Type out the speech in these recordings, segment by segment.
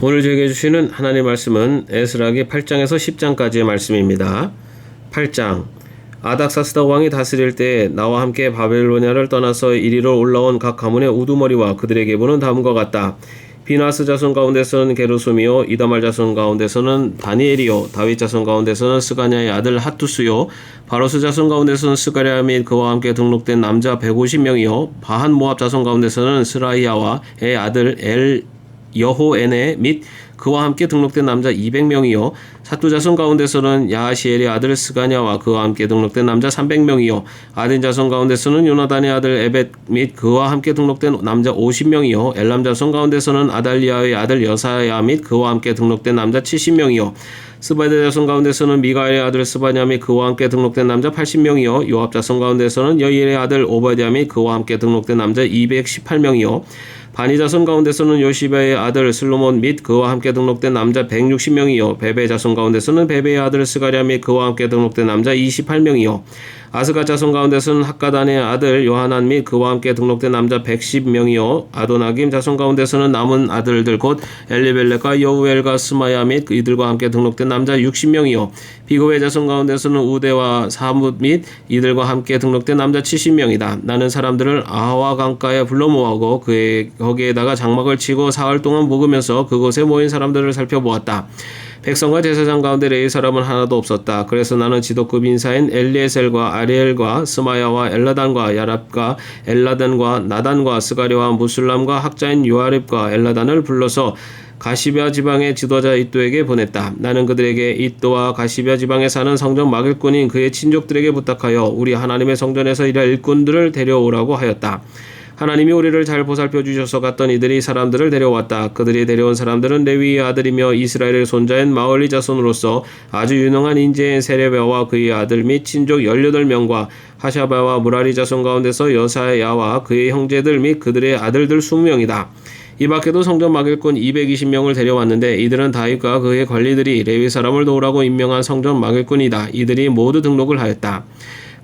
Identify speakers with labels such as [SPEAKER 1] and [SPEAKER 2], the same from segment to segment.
[SPEAKER 1] 오늘 저에게 주시는 하나님 말씀은 에스라기 8장에서 10장까지의 말씀입니다. 8장. 아닥사스다 왕이 다스릴 때에 나와 함께 바벨로니아를 떠나서 이리로 올라온 각 가문의 우두머리와 그들의 계보는 다음과 같다. 비나스 자손 가운데서는 게르솜이요, 이다말 자손 가운데서는 다니엘이요, 다윗 자손 가운데서는 스가냐의 아들 핫투스요, 바로스 자손 가운데서는 스가랴 및 그와 함께 등록된 남자 150명이요, 바한 모압 자손 가운데서는 스라이야와의 아들 여호에네 및 그와 함께 등록된 남자 200명이요 사투 자손 가운데서는 야하시엘의 아들 스가냐와 그와 함께 등록된 남자 300명이요 아딘 자손 가운데서는 요나단의 아들 에벳 및 그와 함께 등록된 남자 50명이요 엘람 자손 가운데서는 아달리아의 아들 여사야 및 그와 함께 등록된 남자 70명이요 스바데 자손 가운데서는 미가엘의 아들 스바냐 및 그와 함께 등록된 남자 80명이요 요압 자손 가운데서는 여일의 아들 오바댜 및 그와 함께 등록된 남자 218명이요 바니 자손 가운데서는 요시베의 아들 슬로몬 및 그와 함께 등록된 남자 160명이요 베베 자손 가운데서는 베베의 아들 스가랴 및 그와 함께 등록된 남자 28명이요 아스가 자손 가운데서는 학가단의 아들 요하난 및 그와 함께 등록된 남자 110명이요 아도나김 자손 가운데서는 남은 아들들 곧 엘리벨렉과 여우엘과 스마야 및 이들과 함께 등록된 남자 60명이요 비고의 자손 가운데서는 우데와 사뭇 및 이들과 함께 등록된 남자 70명이다. 나는 사람들을 아하와 강가에 불러 모으고 거기에다가 장막을 치고 사흘 동안 묵으면서 그곳에 모인 사람들을 살펴보았다. 백성과 제사장 가운데 레위 사람은 하나도 없었다. 그래서 나는 지도급 인사인 엘리에셀과 아리엘과 스마야와 엘라단과 야랍과 엘라단과 나단과 스가랴와 무술람과 학자인 요아립과 엘라단을 불러서 가시베아 지방의 지도자 이또에게 보냈다. 나는 그들에게 이또와 가시베아 지방에 사는 성전 막일꾼인 그의 친족들에게 부탁하여 우리 하나님의 성전에서 일할 일꾼들을 데려오라고 하였다. 하나님이 우리를 잘 보살펴 주셔서 갔던 이들이 사람들을 데려왔다. 그들이 데려온 사람들은 레위의 아들이며 이스라엘의 손자인 마을리 자손으로서 아주 유능한 인재인 세레베와 그의 아들 및 친족 18명과 하샤바와 무라리 자손 가운데서 여사야와 그의 형제들 및 그들의 아들들 20명이다. 이 밖에도 성전 막일꾼 220명을 데려왔는데 이들은 다윗과 그의 관리들이 레위 사람을 도우라고 임명한 성전 막일꾼이다. 이들이 모두 등록을 하였다.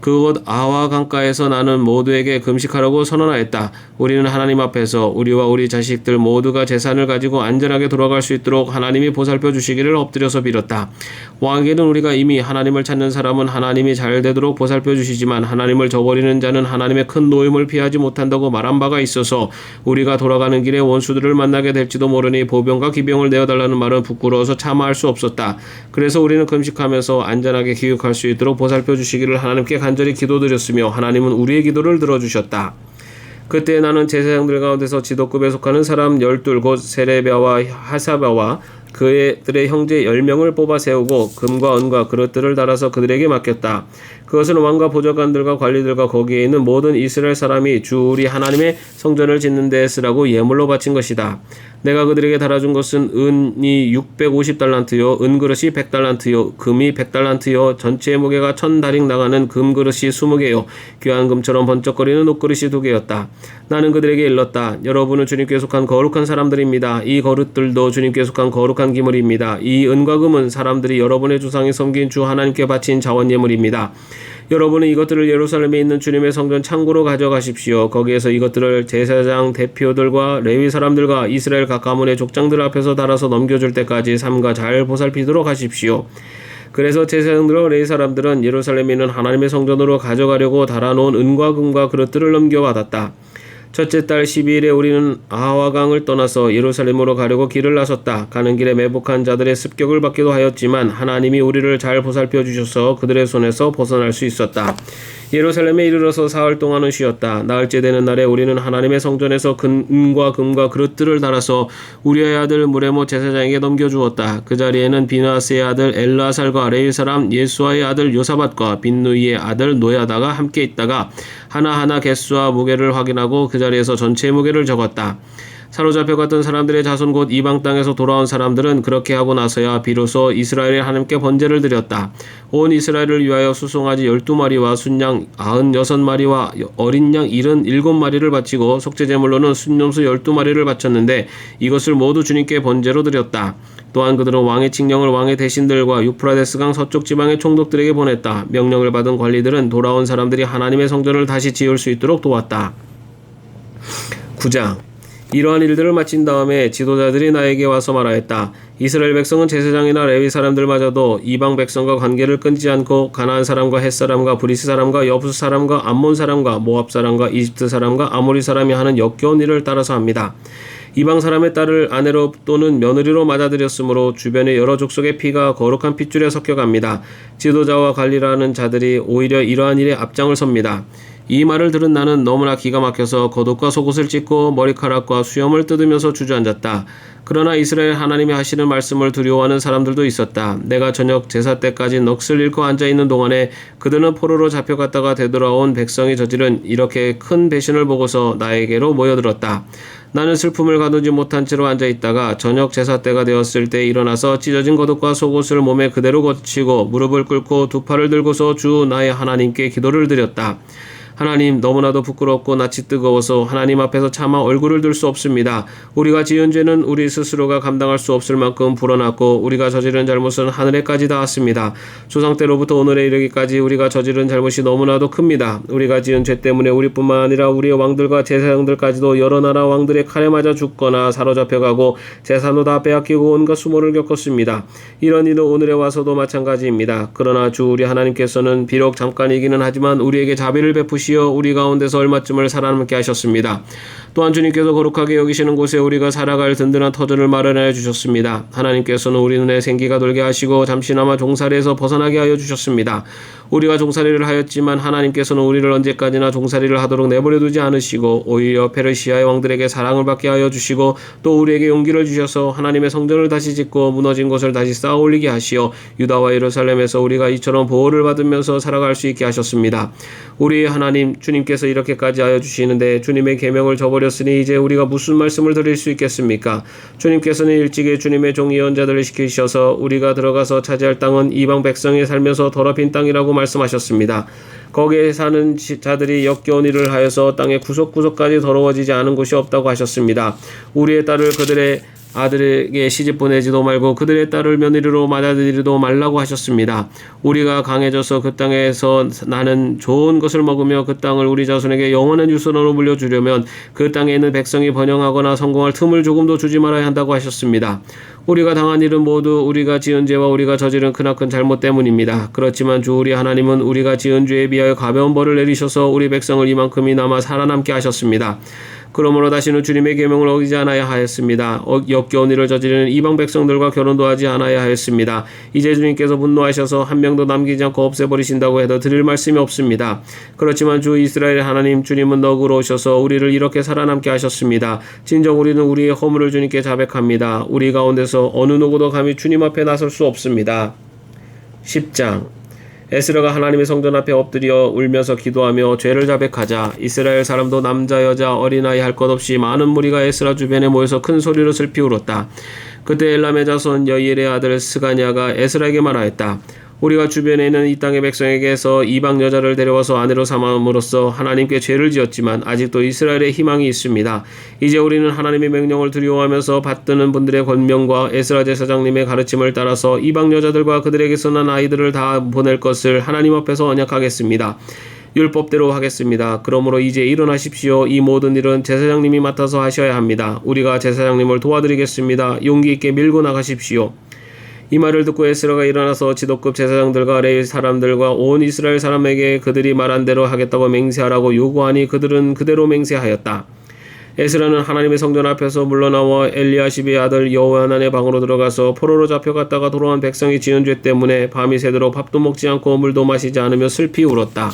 [SPEAKER 1] 그곳 아와 강가에서 나는 모두에게 금식하라고 선언하였다. 우리는 하나님 앞에서 우리와 우리 자식들 모두가 재산을 가지고 안전하게 돌아갈 수 있도록 하나님이 보살펴 주시기를 엎드려서 빌었다. 왕에게는 우리가 이미 하나님을 찾는 사람은 하나님이 잘 되도록 보살펴 주시지만 하나님을 저버리는 자는 하나님의 큰 노임을 피하지 못한다고 말한 바가 있어서 우리가 돌아가는 길에 원수들을 만나게 될지도 모르니 보병과 기병을 내어달라는 말은 부끄러워서 참아할 수 없었다. 그래서 우리는 금식하면서 안전하게 귀국할 수 있도록 보살펴 주시기를 하나님께 간절히 기도드렸으며 하나님은 우리의 기도를 들어주셨다. 그때 나는 제사장들 가운데서 지도급에 속하는 사람 12 곧 세레베와 하사바와 그들의 형제 10명을 뽑아 세우고 금과 은과 그릇들을 달아서 그들에게 맡겼다. 그것은 왕과 보좌관들과 관리들과 거기에 있는 모든 이스라엘 사람이 주 우리 하나님의 성전을 짓는 데에 쓰라고 예물로 바친 것이다. 내가 그들에게 달아준 것은 은이 650달란트요 은그릇이 100달란트요 금이 100달란트요 전체의 무게가 1000다릭 나가는 금그릇이 20개요 귀한 금처럼 번쩍거리는 옷그릇이 2개였다. 나는 그들에게 일렀다. 여러분은 주님께 속한 거룩한 사람들입니다. 이 그릇들도 주님께 속한 거룩한 기물입니다. 이 은과 금은 사람들이 여러분의 조상이 섬긴 주 하나님께 바친 자원 예물입니다. 여러분은 이것들을 예루살렘에 있는 주님의 성전 창고로 가져가십시오. 거기에서 이것들을 제사장 대표들과 레위 사람들과 이스라엘 각 가문의 족장들 앞에서 달아서 넘겨줄 때까지 삼가 잘 보살피도록 하십시오. 그래서 제사장들과 레위 사람들은 예루살렘에 있는 하나님의 성전으로 가져가려고 달아놓은 은과 금과 그릇들을 넘겨받았다. 첫째 달 12일에 우리는 아하와강을 떠나서 예루살렘으로 가려고 길을 나섰다. 가는 길에 매복한 자들의 습격을 받기도 하였지만 하나님이 우리를 잘 보살펴 주셔서 그들의 손에서 벗어날 수 있었다. 예루살렘에 이르러서 사흘 동안은 쉬었다. 나흘째 되는 날에 우리는 하나님의 성전에서 은과 금과 그릇들을 달아서 우리의 아들 무레모 제사장에게 넘겨주었다. 그 자리에는 비나스의 아들 엘라살과 레위 사람 예수아의 아들 요사밧과 빈누이의 아들 노야다가 함께 있다가 하나하나 개수와 무게를 확인하고 그 자리에서 전체의 무게를 적었다. 사로잡혀갔던 사람들의 자손 곧 이방 땅에서 돌아온 사람들은 그렇게 하고 나서야 비로소 이스라엘의 하나님께 번제를 드렸다. 온 이스라엘을 위하여 수송아지 12마리와 순양 96마리와 어린 양 77마리를 바치고 속죄제물로는 순염소 12마리를 바쳤는데 이것을 모두 주님께 번제로 드렸다. 또한 그들은 왕의 칙령을 왕의 대신들과 유프라데스강 서쪽 지방의 총독들에게 보냈다. 명령을 받은 관리들은 돌아온 사람들이 하나님의 성전을 다시 지을 수 있도록 도왔다. 9장 이러한 일들을 마친 다음에 지도자들이 나에게 와서 말하였다. 이스라엘 백성은 제사장이나 레위 사람들마저도 이방 백성과 관계를 끊지 않고 가나안 사람과 헷 사람과 브리스 사람과 여부스 사람과 암몬 사람과 모압 사람과 이집트 사람과 아모리 사람이 하는 역겨운 일을 따라서 합니다. 이방 사람의 딸을 아내로 또는 며느리로 맞아들였으므로 주변의 여러 족속의 피가 거룩한 핏줄에 섞여갑니다. 지도자와 관리라는 자들이 오히려 이러한 일에 앞장을 섭니다. 이 말을 들은 나는 너무나 기가 막혀서 겉옷과 속옷을 찢고 머리카락과 수염을 뜯으면서 주저앉았다. 그러나 이스라엘 하나님이 하시는 말씀을 두려워하는 사람들도 있었다. 내가 저녁 제사 때까지 넋을 잃고 앉아있는 동안에 그들은 포로로 잡혀갔다가 되돌아온 백성이 저지른 이렇게 큰 배신을 보고서 나에게로 모여들었다. 나는 슬픔을 가두지 못한 채로 앉아있다가 저녁 제사 때가 되었을 때 일어나서 찢어진 겉옷과 속옷을 몸에 그대로 거치고 무릎을 꿇고 두 팔을 들고서 주 나의 하나님께 기도를 드렸다. 하나님, 너무나도 부끄럽고 낯이 뜨거워서 하나님 앞에서 차마 얼굴을 들 수 없습니다. 우리가 지은 죄는 우리 스스로가 감당할 수 없을 만큼 불어났고 우리가 저지른 잘못은 하늘에까지 닿았습니다. 조상 때로부터 오늘에 이르기까지 우리가 저지른 잘못이 너무나도 큽니다. 우리가 지은 죄 때문에 우리뿐만 아니라 우리의 왕들과 제사장들까지도 여러 나라 왕들의 칼에 맞아 죽거나 사로잡혀가고 재산도 다 빼앗기고 온갖 수모를 겪었습니다. 이런 일은 오늘에 와서도 마찬가지입니다. 그러나 주 우리 하나님께서는 비록 잠깐이기는 하지만 우리에게 자비를 베푸시고 우리 가운데서 얼마쯤을 살아남게 하셨습니다. 또한 주님께서 거룩하게 여기시는 곳에 우리가 살아갈 든든한 터전을 마련하여 주셨습니다. 하나님께서는 우리 눈에 생기가 돌게 하시고 잠시나마 종살이에서 벗어나게 하여 주셨습니다. 우리가 종살이를 하였지만 하나님께서는 우리를 언제까지나 종살이를 하도록 내버려 두지 않으시고 오히려 페르시아의 왕들에게 사랑을 받게 하여 주시고 또 우리에게 용기를 주셔서 하나님의 성전을 다시 짓고 무너진 것을 다시 쌓아 올리게 하시어 유다와 예루살렘에서 우리가 이처럼 보호를 받으면서 살아갈 수 있게 하셨습니다. 우리의 하나님 주님께서 이렇게까지 하여 주시는데 주님의 계명을 저버렸으니 이제 우리가 무슨 말씀을 드릴 수 있겠습니까? 주님께서는 일찍이 주님의 종 예언자들을 시키셔서 우리가 들어가서 차지할 땅은 이방 백성이 살면서 더럽힌 땅이라고 말씀하셨습니다. 거기에 사는 자들이 역겨운 일을 하여서 땅의 구석구석까지 더러워지지 않은 곳이 없다고 하셨습니다. 우리의 딸을 그들의 아들에게 시집 보내지도 말고 그들의 딸을 며느리로 맞아들이지도 말라고 하셨습니다. 우리가 강해져서 그 땅에서 나는 좋은 것을 먹으며 그 땅을 우리 자손에게 영원한 유산으로 물려주려면 그 땅에 있는 백성이 번영하거나 성공할 틈을 조금도 주지 말아야 한다고 하셨습니다. 우리가 당한 일은 모두 우리가 지은 죄와 우리가 저지른 크나큰 잘못 때문입니다. 그렇지만 주 우리 하나님은 우리가 지은 죄에 비하여 가벼운 벌을 내리셔서 우리 백성을 이만큼이나마 살아남게 하셨습니다. 그러므로 다시는 주님의 계명을 어기지 않아야 하였습니다. 역겨운 일을 저지르는 이방 백성들과 결혼도 하지 않아야 하였습니다. 이제 주님께서 분노하셔서 한 명도 남기지 않고 없애버리신다고 해도 드릴 말씀이 없습니다. 그렇지만 주 이스라엘 하나님 주님은 너그러우셔서 우리를 이렇게 살아남게 하셨습니다. 진정 우리는 우리의 허물을 주님께 자백합니다. 우리 가운데서 어느 누구도 감히 주님 앞에 나설 수 없습니다. 10장 에스라가 하나님의 성전 앞에 엎드려 울면서 기도하며 죄를 자백하자 이스라엘 사람도 남자 여자 어린아이 할 것 없이 많은 무리가 에스라 주변에 모여서 큰 소리로 슬피 울었다. 그때 엘람의 자손 여이엘의 아들 스가냐가 에스라에게 말하였다. 우리가 주변에 있는 이 땅의 백성에게서 이방 여자를 데려와서 아내로 삼음으로써 하나님께 죄를 지었지만 아직도 이스라엘의 희망이 있습니다. 이제 우리는 하나님의 명령을 두려워하면서 받드는 분들의 권명과 에스라 제사장님의 가르침을 따라서 이방 여자들과 그들에게서 난 아이들을 다 보낼 것을 하나님 앞에서 언약하겠습니다. 율법대로 하겠습니다. 그러므로 이제 일어나십시오. 이 모든 일은 제사장님이 맡아서 하셔야 합니다. 우리가 제사장님을 도와드리겠습니다. 용기 있게 밀고 나가십시오. 이 말을 듣고 에스라가 일어나서 지도급 제사장들과 레위 사람들과 온 이스라엘 사람에게 그들이 말한 대로 하겠다고 맹세하라고 요구하니 그들은 그대로 맹세하였다. 에스라는 하나님의 성전 앞에서 물러나와 엘리야십의 아들 여호하난의 방으로 들어가서 포로로 잡혀갔다가 돌아온 백성이 지은 죄 때문에 밤이 새도록 밥도 먹지 않고 물도 마시지 않으며 슬피 울었다.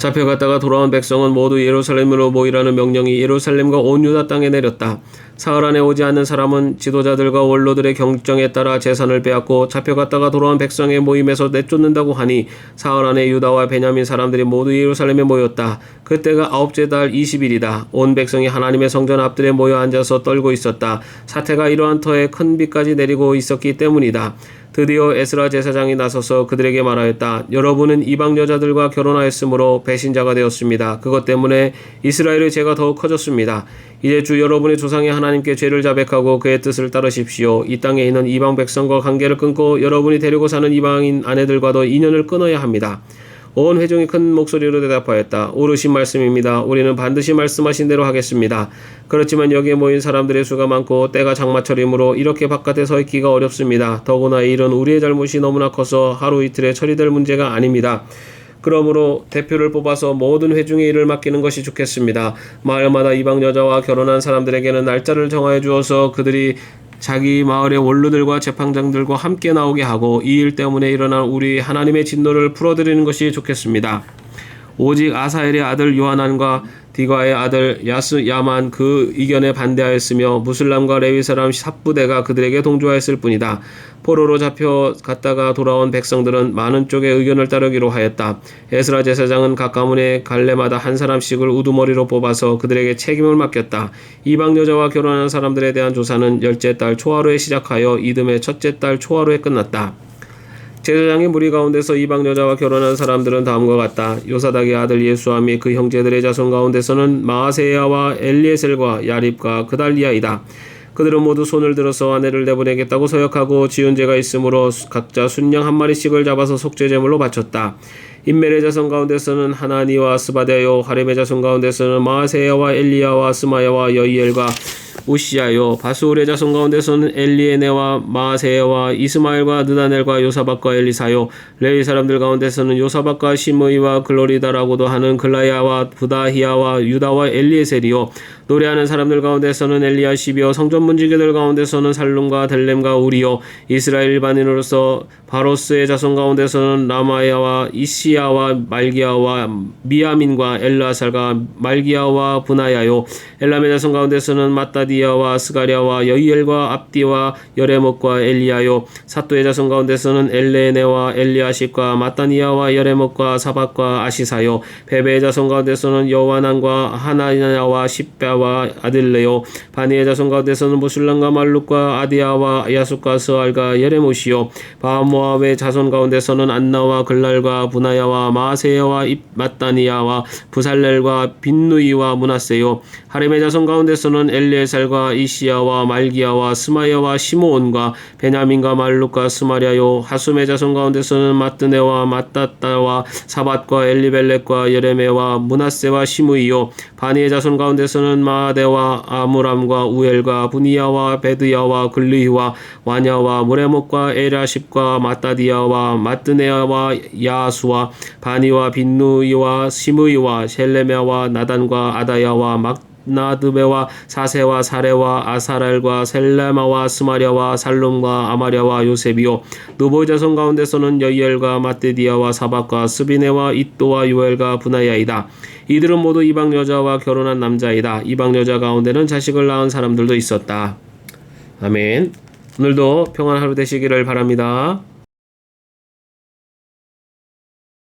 [SPEAKER 1] 잡혀갔다가 돌아온 백성은 모두 예루살렘으로 모이라는 명령이 예루살렘과 온 유다 땅에 내렸다. 사흘 안에 오지 않는 사람은 지도자들과 원로들의 경정에 따라 재산을 빼앗고 잡혀갔다가 돌아온 백성의 모임에서 내쫓는다고 하니 사흘 안에 유다와 베냐민 사람들이 모두 예루살렘에 모였다. 그때가 아홉째 달 20일이다. 온 백성이 하나님의 성전 앞들에 모여 앉아서 떨고 있었다. 사태가 이러한 터에 큰 비까지 내리고 있었기 때문이다. 드디어 에스라 제사장이 나서서 그들에게 말하였다. 여러분은 이방 여자들과 결혼하였으므로 배신자가 되었습니다. 그것 때문에 이스라엘의 죄가 더욱 커졌습니다. 이제 주 여러분의 조상의 하나님께 죄를 자백하고 그의 뜻을 따르십시오. 이 땅에 있는 이방 백성과 관계를 끊고 여러분이 데리고 사는 이방인 아내들과도 인연을 끊어야 합니다. 온 회중이 큰 목소리로 대답하였다. 옳으신 말씀입니다. 우리는 반드시 말씀하신 대로 하겠습니다. 그렇지만 여기에 모인 사람들의 수가 많고 때가 장마철이므로 이렇게 바깥에 서 있기가 어렵습니다. 더구나 이 일은 우리의 잘못이 너무나 커서 하루 이틀에 처리될 문제가 아닙니다. 그러므로 대표를 뽑아서 모든 회중의 일을 맡기는 것이 좋겠습니다. 마을마다 이방 여자와 결혼한 사람들에게는 날짜를 정하여 주어서 그들이 자기 마을의 원로들과 재판장들과 함께 나오게 하고 이 일 때문에 일어난 우리 하나님의 진노를 풀어드리는 것이 좋겠습니다. 오직 아사엘의 아들 요하난과 디과의 아들 야스야만 그 의견에 반대하였으며 무슬람과 레위 사람 삽부대가 그들에게 동조하였을 뿐이다. 포로로 잡혀갔다가 돌아온 백성들은 많은 쪽의 의견을 따르기로 하였다. 에스라 제사장은 각 가문의 갈래마다 한 사람씩을 우두머리로 뽑아서 그들에게 책임을 맡겼다. 이방 여자와 결혼한 사람들에 대한 조사는 열째 달 초하루에 시작하여 이듬해 첫째 달 초하루에 끝났다. 제사장의 무리 가운데서 이방 여자와 결혼한 사람들은 다음과 같다. 요사닥의 아들 예수와 및 그 형제들의 자손 가운데서는 마아세야와 엘리에셀과 야립과 그달리아이다. 그들은 모두 손을 들어서 아내를 내보내겠다고 서약하고 지은 죄가 있으므로 각자 순양 한 마리씩을 잡아서 속죄제물로 바쳤다. 인멜의 자손 가운데서는 하나니와 스바데요, 하렘의 자손 가운데서는 마아세야와 엘리야와 스마야와 여이엘과 우시야요, 바수울의 자손 가운데서는 엘리에네와 마아세야와 이스마엘과 느다넬과 요사박과 엘리사요, 레위 사람들 가운데서는 요사박과 시므이와 글로리다라고도 하는 글라야와 부다히야와 유다와 엘리에셀이요, 노래하는 사람들 가운데서는 엘리야십이요, 성전 문지기들 가운데서는 살룸과 델렘과 우리요, 이스라엘 일반인으로서 바로스의 자손 가운데서는 라마야와 이시야와 말기야와 미야민과 엘라살과 말기야와 분하야요, 엘람의 자손 가운데서는 마따디야와 스가랴와 여이엘과 압디와 여레목과 엘리야요, 사또의 자손 가운데서는 엘레네와 엘리아십과 마따니야와 여레목과 사박과 아시사요, 베베의 자손 가운데서는 여와난과 하나냐와 십배와 아들레요, 바니의 자손 가운데서는 무술람과 말룩과 아디야와 야숫과 스알과 여레못이요, 바모압의 자손 가운데서는 안나와 글랄과 분하야와 마세야와 마따니야와 부살렐과 빈누이와 문하세요, 하렘의 자손 가운데서는 엘리에살과 이시야와 말기야와 스마야와 시므온과 베냐민과 말룩과 스마랴요, 하숨의 자손 가운데서는 마뜨네와 마따따와 사밧과 엘리벨렉과 여레메와 문하세와 시므이요, 바니의 자손 가운데서는 마아데와 아무람과 우엘과 부니야와 베드야와 글리히와 와냐와 무레목과 에라십과 마따디야와 마뜨네야와 야수와 바니와 빈누이와 시므이와 셀레메와 나단과 아다야와 나드베와 사세와 사레와 아사랄과 셀레마와 스마랴와 살룸과 아마랴와 요셉이요, 누보의 자손 가운데서는 여이엘과 마떼디야와 사박과 스비네와 잇도와 요엘과 분하야이다. 이들은 모두 이방 여자와 결혼한 남자이다. 이방 여자 가운데는 자식을 낳은 사람들도 있었다. 아멘. 오늘도 평안한 하루 되시기를 바랍니다.